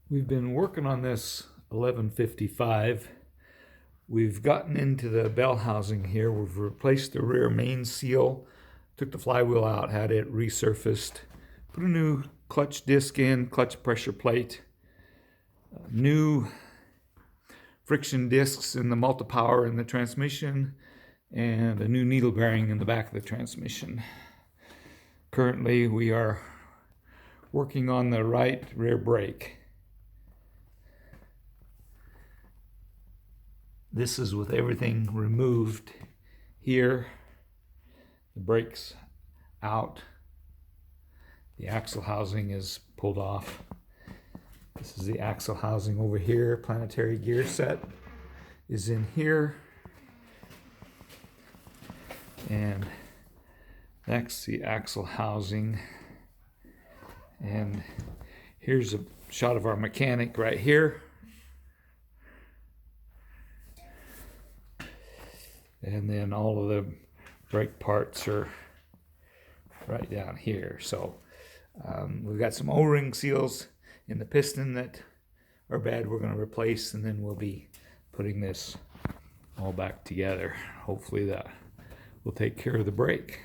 We've been working on this 1155. We've gotten into the bell housing here. We've replaced the rear main seal, took the flywheel out, had it resurfaced, put a new clutch disc in, clutch pressure plate, new friction discs in the multi-power in the transmission, and a new needle bearing in the back of the transmission. Currently we are working on the right rear brake. This is with everything removed here. The brakes out. The axle housing is pulled off. This is the axle housing over here. Planetary gear set is in here. And that's the axle housing. And here's a shot of our mechanic right here. And then all of the brake parts are right down here. So we've got some O-ring seals in the piston that are bad we're going to replace, and then we'll be putting this all back together. Hopefully that will take care of the brake.